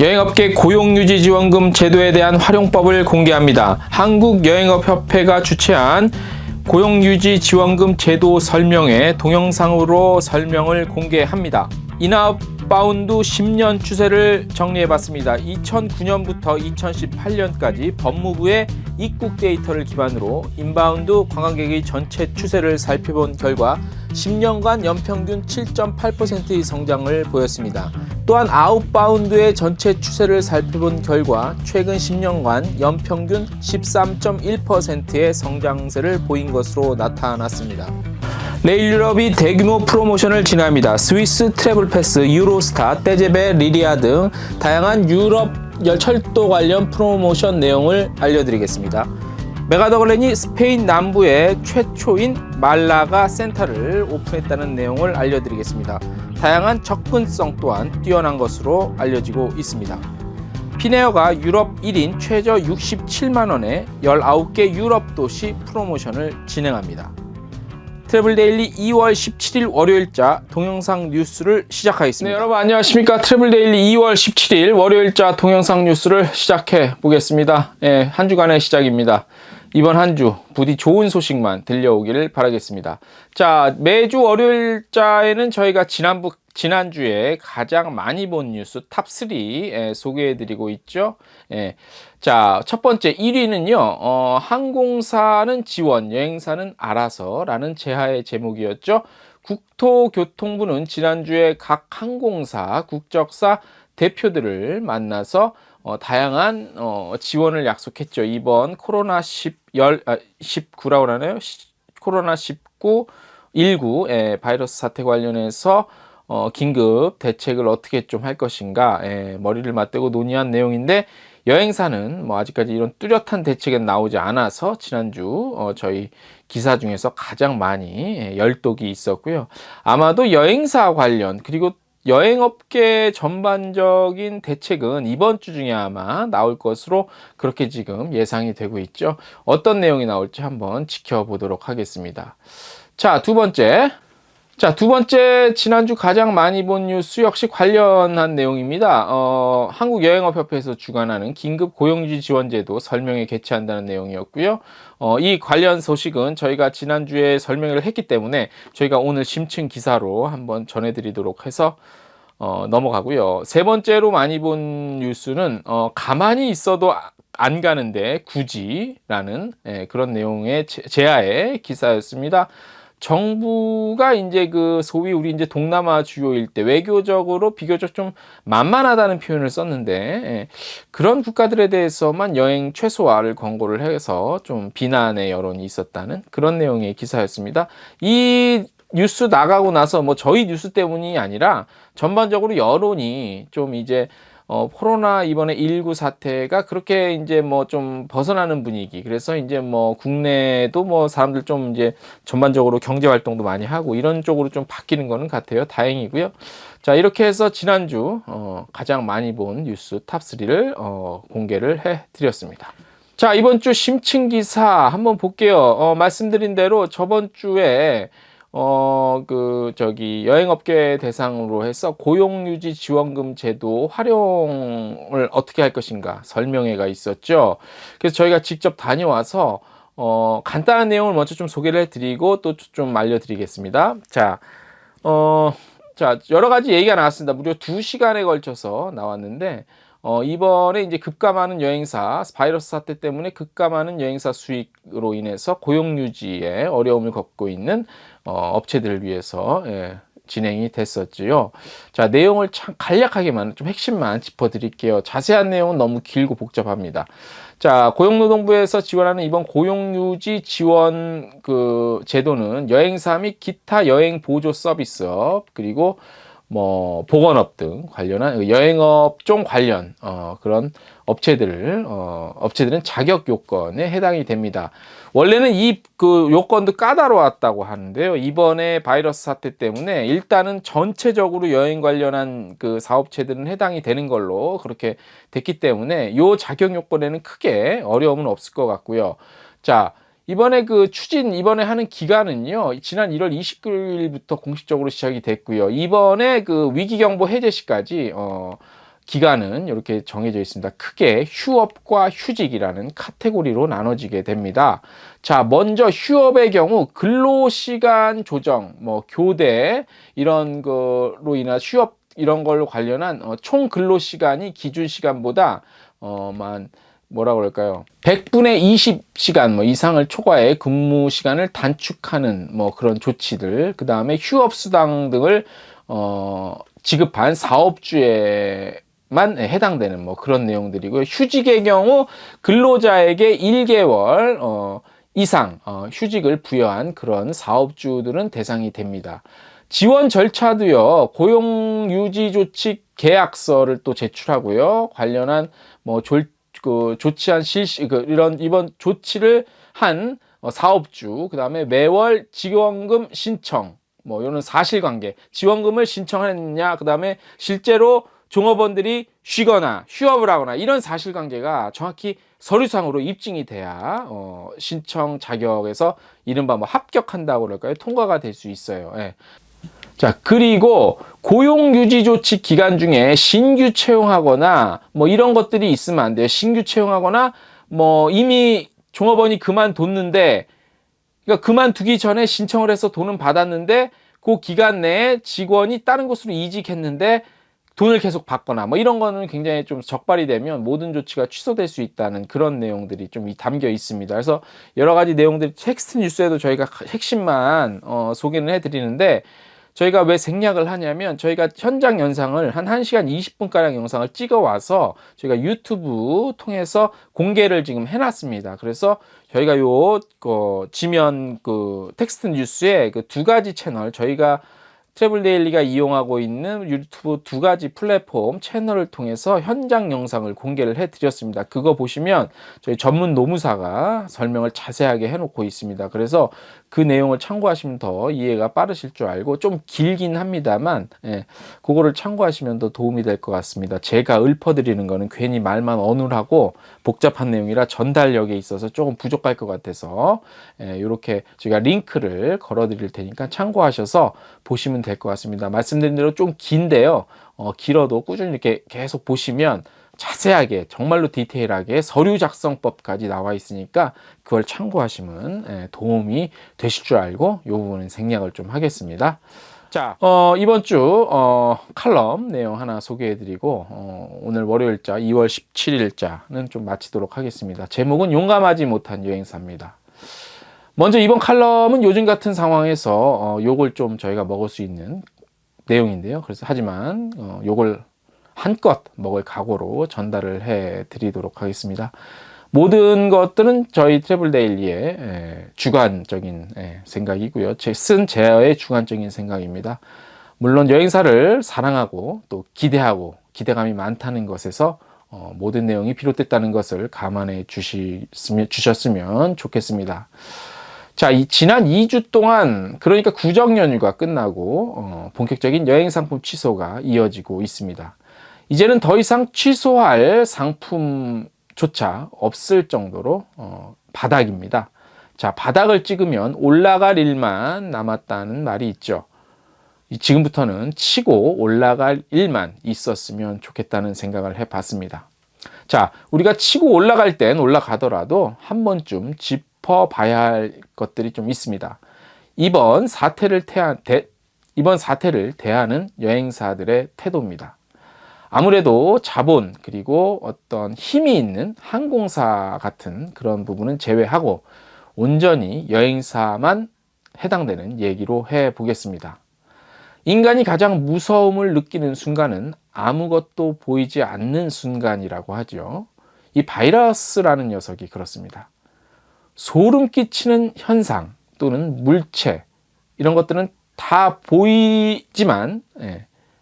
여행업계 고용유지지원금 제도에 대한 활용법을 공개합니다. 한국여행업협회가 주최한 고용유지지원금 제도 설명회 동영상으로 설명을 공개합니다. 인아웃바운드 10년 추세를 정리해봤습니다. 2009년부터 2018년까지 법무부의 입국 데이터를 기반으로 인바운드 관광객의 전체 추세를 살펴본 결과 10년간 연평균 7.8%의 성장을 보였습니다. 또한 아웃바운드의 전체 추세를 살펴본 결과 최근 10년간 연평균 13.1%의 성장세를 보인 것으로 나타났습니다. 내일 유럽이 대규모 프로모션을 진행합니다. 스위스 트래블패스, 유로스타, 떼제베, 리리아 등 다양한 유럽 철도 관련 프로모션 내용을 알려드리겠습니다. 메가더글렌이 스페인 남부의 최초인 말라가 센터를 오픈했다는 내용을 알려드리겠습니다. 다양한 접근성 또한 뛰어난 것으로 알려지고 있습니다. 피네어가 유럽 1인 최저 67만원에 19개 유럽 도시 프로모션을 진행합니다. 트래블데일리 2월 17일 월요일자 동영상 뉴스를 시작하겠습니다. 네, 여러분 안녕하십니까. 트래블데일리 2월 17일 월요일자 동영상 뉴스를 시작해 보겠습니다. 네, 한 주간의 시작입니다. 이번 한 주 부디 좋은 소식만 들려오기를 바라겠습니다. 자, 매주 월요일자에는 저희가 지난주에 가장 많이 본 뉴스 탑3 소개해드리고 있죠. 자, 첫 번째 1위는요. 항공사는 지원, 여행사는 알아서 라는 제하의 제목이었죠. 국토교통부는 지난주에 각 항공사, 국적사 대표들을 만나서 다양한 지원을 약속했죠. 이번 코로나 19라고 하나요? 코로나 19 바이러스 사태 관련해서 긴급 대책을 어떻게 좀 할 것인가 머리를 맞대고 논의한 내용인데, 여행사는 뭐 아직까지 이런 뚜렷한 대책은 나오지 않아서 지난주 저희 기사 중에서 가장 많이 열독이 있었고요. 아마도 여행사 관련 그리고 여행업계 전반적인 대책은 이번 주 중에 아마 나올 것으로 그렇게 지금 예상이 되고 있죠. 어떤 내용이 나올지 한번 지켜보도록 하겠습니다. 자, 두 번째 지난주 가장 많이 본 뉴스 역시 관련한 내용입니다. 한국여행업협회에서 주관하는 긴급 고용유지 지원제도 설명회 개최한다는 내용이었고요. 이 관련 소식은 저희가 지난주에 설명을 했기 때문에 저희가 오늘 심층 기사로 한번 전해드리도록 해서 넘어가고요. 세 번째로 많이 본 뉴스는 가만히 있어도 안 가는데 굳이라는 그런 내용의 제하의 기사였습니다. 정부가 이제 소위 우리 이제 동남아 주요 일대 외교적으로 비교적 좀 만만하다는 표현을 썼는데, 그런 국가들에 대해서만 여행 최소화를 권고를 해서 좀 비난의 여론이 있었다는 그런 내용의 기사였습니다. 이 뉴스 나가고 나서 뭐 저희 뉴스 때문이 아니라 전반적으로 여론이 좀 이제 코로나 이번에 19 사태가 그렇게 이제 뭐 좀 벗어나는 분위기, 그래서 이제 뭐 국내도 뭐 사람들 좀 이제 전반적으로 경제 활동도 많이 하고 이런 쪽으로 좀 바뀌는 거는 같아요. 다행이고요. 자, 이렇게 해서 지난주 가장 많이 본 뉴스 탑3를 공개를 해 드렸습니다. 자, 이번 주 심층 기사 한번 볼게요. 말씀드린 대로 저번 주에 여행업계 대상으로 해서 고용유지 지원금 제도 활용을 어떻게 할 것인가 설명회가 있었죠. 그래서 저희가 직접 다녀와서 간단한 내용을 먼저 좀 소개를 해드리고 또 좀 알려드리겠습니다. 자, 여러 가지 얘기가 나왔습니다. 무려 2시간에 걸쳐서 나왔는데, 이번에 이제 급감하는 여행사, 바이러스 사태 때문에 급감하는 여행사 수익으로 인해서 고용유지에 어려움을 겪고 있는 업체들을 위해서 진행이 됐었지요. 자, 내용을 참 간략하게만 좀 핵심만 짚어드릴게요. 자세한 내용은 너무 길고 복잡합니다. 자, 고용노동부에서 지원하는 이번 고용유지 지원 제도는 여행사 및 기타 여행 보조 서비스업 그리고 뭐 보건업 등 관련한 여행업종 관련 그런 업체들은 자격 요건에 해당이 됩니다. 원래는 이 요건도 까다로웠다고 하는데요. 이번에 바이러스 사태 때문에 일단은 전체적으로 여행 관련한 사업체들은 해당이 되는 걸로 그렇게 됐기 때문에 요 자격 요건에는 크게 어려움은 없을 것 같고요. 자, 이번에 이번에 하는 기간은요, 지난 1월 29일부터 공식적으로 시작이 됐고요. 이번에 위기경보 해제 시까지, 기간은 이렇게 정해져 있습니다. 크게 휴업과 휴직이라는 카테고리로 나눠지게 됩니다. 자, 먼저 휴업의 경우 근로시간 조정, 뭐 교대 이런 거로 인한 휴업 이런 걸로 관련한 총 근로시간이 기준 시간보다 뭐라 그럴까요? 100분의 20시간 뭐 이상을 초과해 근무 시간을 단축하는 뭐 그런 조치들, 그 다음에 휴업 수당 등을 지급한 사업주에만 해당되는 뭐 그런 내용들이고요. 휴직의 경우 근로자에게 1개월 이상 휴직을 부여한 그런 사업주들은 대상이 됩니다. 지원 절차도요, 고용유지조치 계약서를 또 제출하고요, 관련한 뭐 조치한 실시, 이번 조치를 한 사업주, 그 다음에 매월 지원금 신청, 뭐 이런 사실관계, 지원금을 신청했느냐, 그 다음에 실제로 종업원들이 쉬거나 휴업을 하거나 이런 사실관계가 정확히 서류상으로 입증이 돼야 신청 자격에서 이른바 뭐 합격한다고 그럴까요? 통과가 될 수 있어요. 예. 자, 그리고 고용유지조치 기간 중에 신규 채용하거나 뭐 이런 것들이 있으면 안 돼요. 신규 채용하거나 뭐 이미 종업원이 그만뒀는데, 그러니까 그만두기 전에 신청을 해서 돈은 받았는데 그 기간 내에 직원이 다른 곳으로 이직했는데 돈을 계속 받거나 뭐 이런 거는 굉장히 좀 적발이 되면 모든 조치가 취소될 수 있다는 그런 내용들이 좀 담겨 있습니다. 그래서 여러 가지 내용들이 텍스트 뉴스에도 저희가 핵심만 소개는 해드리는데, 저희가 왜 생략을 하냐면 저희가 현장 영상을 한 1시간 20분가량 영상을 찍어 와서 저희가 유튜브 통해서 공개를 지금 해놨습니다. 그래서 저희가 지면 텍스트 뉴스에 그 두 가지 채널, 저희가 트래블 데일리가 이용하고 있는 유튜브 두 가지 플랫폼 채널을 통해서 현장 영상을 공개를 해드렸습니다. 그거 보시면 저희 전문 노무사가 설명을 자세하게 해놓고 있습니다. 그래서 그 내용을 참고하시면 더 이해가 빠르실 줄 알고, 좀 길긴 합니다만 그거를 참고하시면 더 도움이 될 것 같습니다. 제가 읊어드리는 거는 괜히 말만 어눌하고 복잡한 내용이라 전달력에 있어서 조금 부족할 것 같아서 이렇게 저희가 링크를 걸어드릴 테니까 참고하셔서 보시면 될 것 같습니다. 말씀드린 대로 좀 긴데요. 길어도 꾸준히 이렇게 계속 보시면 자세하게, 정말로 디테일하게 서류 작성법까지 나와 있으니까 그걸 참고하시면 도움이 되실 줄 알고 이 부분은 생략을 좀 하겠습니다. 자, 이번 주 칼럼 내용 하나 소개해드리고 오늘 월요일자 2월 17일자는 좀 마치도록 하겠습니다. 제목은 용감하지 못한 여행사입니다. 먼저 이번 칼럼은 요즘 같은 상황에서 욕을 좀 저희가 먹을 수 있는 내용인데요. 그래서 하지만 욕을 한껏 먹을 각오로 전달을 해 드리도록 하겠습니다. 모든 것들은 저희 트래블 데일리의 주관적인 생각이고요. 쓴 제어의 주관적인 생각입니다. 물론 여행사를 사랑하고 또 기대하고 기대감이 많다는 것에서 모든 내용이 비롯됐다는 것을 감안해 주셨으면 좋겠습니다. 자, 지난 2주 동안, 그러니까 구정 연휴가 끝나고 본격적인 여행 상품 취소가 이어지고 있습니다. 이제는 더 이상 취소할 상품조차 없을 정도로 바닥입니다. 자, 바닥을 찍으면 올라갈 일만 남았다는 말이 있죠. 지금부터는 치고 올라갈 일만 있었으면 좋겠다는 생각을 해봤습니다. 자, 우리가 치고 올라갈 땐 올라가더라도 한 번쯤 짚어봐야 할 것들이 좀 있습니다. 이번 사태를 대하는 여행사들의 태도입니다. 아무래도 자본, 그리고 어떤 힘이 있는 항공사 같은 그런 부분은 제외하고 온전히 여행사만 해당되는 얘기로 해보겠습니다. 인간이 가장 무서움을 느끼는 순간은 아무것도 보이지 않는 순간이라고 하죠. 이 바이러스라는 녀석이 그렇습니다. 소름 끼치는 현상 또는 물체, 이런 것들은 다 보이지만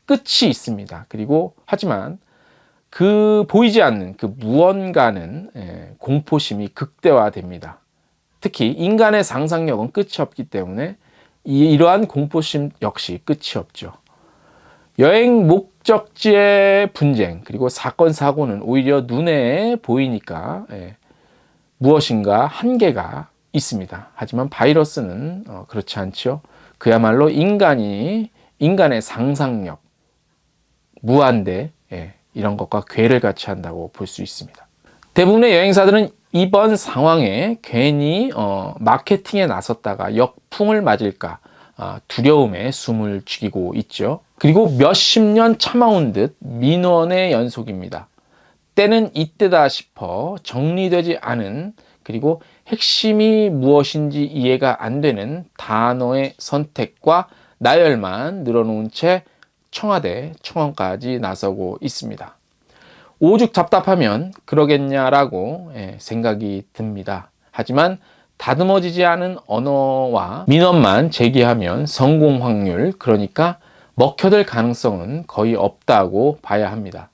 끝이 있습니다. 그리고 하지만 그 보이지 않는 그 무언가는 공포심이 극대화됩니다. 특히 인간의 상상력은 끝이 없기 때문에 이러한 공포심 역시 끝이 없죠. 여행 목적지의 분쟁, 그리고 사건 사고는 오히려 눈에 보이니까 무엇인가 한계가 있습니다. 하지만 바이러스는 그렇지 않죠. 그야말로 인간의 상상력, 무한대, 이런 것과 괴를 같이 한다고 볼 수 있습니다. 대부분의 여행사들은 이번 상황에 괜히 마케팅에 나섰다가 역풍을 맞을까 두려움에 숨을 죽이고 있죠. 그리고 몇십 년 참아온 듯 민원의 연속입니다. 때는 이때다 싶어 정리되지 않은, 그리고 핵심이 무엇인지 이해가 안 되는 단어의 선택과 나열만 늘어놓은 채 청와대 청원까지 나서고 있습니다. 오죽 답답하면 그러겠냐라고 생각이 듭니다. 하지만 다듬어지지 않은 언어와 민원만 제기하면 성공 확률, 그러니까 먹혀들 가능성은 거의 없다고 봐야 합니다.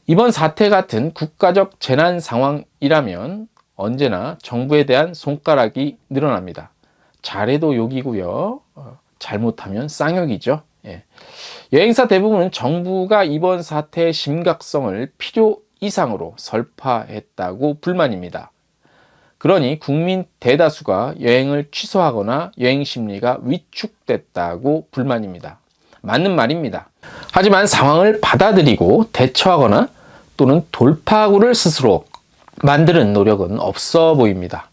이번 사태 같은 국가적 재난 상황이라면 언제나 정부에 대한 손가락이 늘어납니다. 잘해도 욕이고요. 잘못하면 쌍욕이죠. 여행사 대부분은 정부가 이번 사태의 심각성을 필요 이상으로 설파했다고 불만입니다. 그러니 국민 대다수가 여행을 취소하거나 여행 심리가 위축됐다고 불만입니다. 맞는 말입니다. 하지만 상황을 받아들이고 대처하거나 또는 돌파구를 스스로 만드는 노력은 없어 보입니다.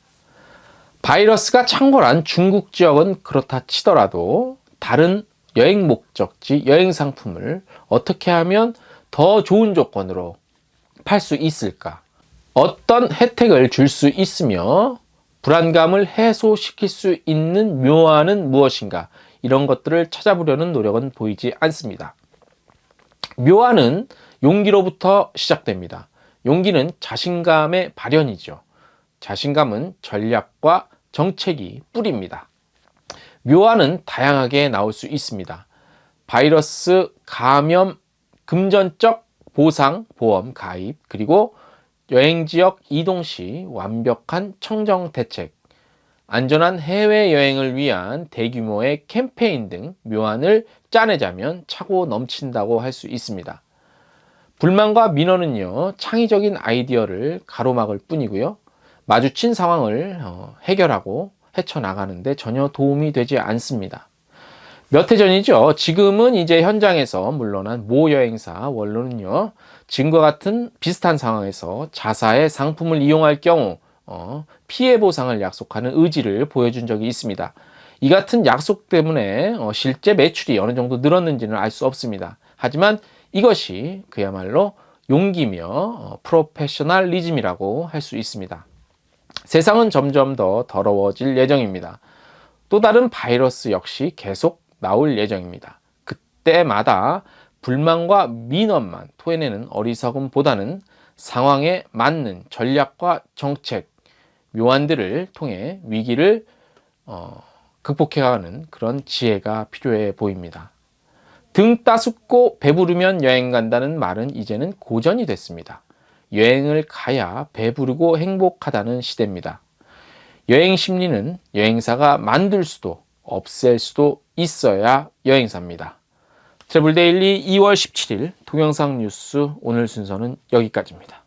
바이러스가 창궐한 중국 지역은 그렇다 치더라도 다른 여행 목적지, 여행 상품을 어떻게 하면 더 좋은 조건으로 팔 수 있을까? 어떤 혜택을 줄 수 있으며 불안감을 해소시킬 수 있는 묘안은 무엇인가? 이런 것들을 찾아보려는 노력은 보이지 않습니다. 묘안은 용기로부터 시작됩니다. 용기는 자신감의 발현이죠. 자신감은 전략과 정책이 뿌리입니다. 묘안은 다양하게 나올 수 있습니다. 바이러스 감염, 금전적 보상, 보험 가입, 그리고 여행지역 이동 시 완벽한 청정 대책, 안전한 해외여행을 위한 대규모의 캠페인 등 묘안을 짜내자면 차고 넘친다고 할 수 있습니다. 불만과 민원은요, 창의적인 아이디어를 가로막을 뿐이고요, 마주친 상황을 해결하고 헤쳐나가는데 전혀 도움이 되지 않습니다. 몇 해 전이죠. 지금은 이제 현장에서 물러난 모 여행사 원로는요, 지금과 같은 비슷한 상황에서 자사의 상품을 이용할 경우 피해 보상을 약속하는 의지를 보여준 적이 있습니다. 이 같은 약속 때문에 실제 매출이 어느 정도 늘었는지는 알 수 없습니다. 하지만 이것이 그야말로 용기며 프로페셔널리즘이라고 할 수 있습니다. 세상은 점점 더 더러워질 예정입니다. 또 다른 바이러스 역시 계속 나올 예정입니다. 그때마다 불만과 민원만 토해내는 어리석음보다는 상황에 맞는 전략과 정책, 묘안들을 통해 위기를 극복해가는 그런 지혜가 필요해 보입니다. 등 따숩고 배부르면 여행 간다는 말은 이제는 고전이 됐습니다. 여행을 가야 배부르고 행복하다는 시대입니다. 여행 심리는 여행사가 만들 수도 없앨 수도 있어야 여행사입니다. 트래블데일리 2월 17일 동영상 뉴스 오늘 순서는 여기까지입니다.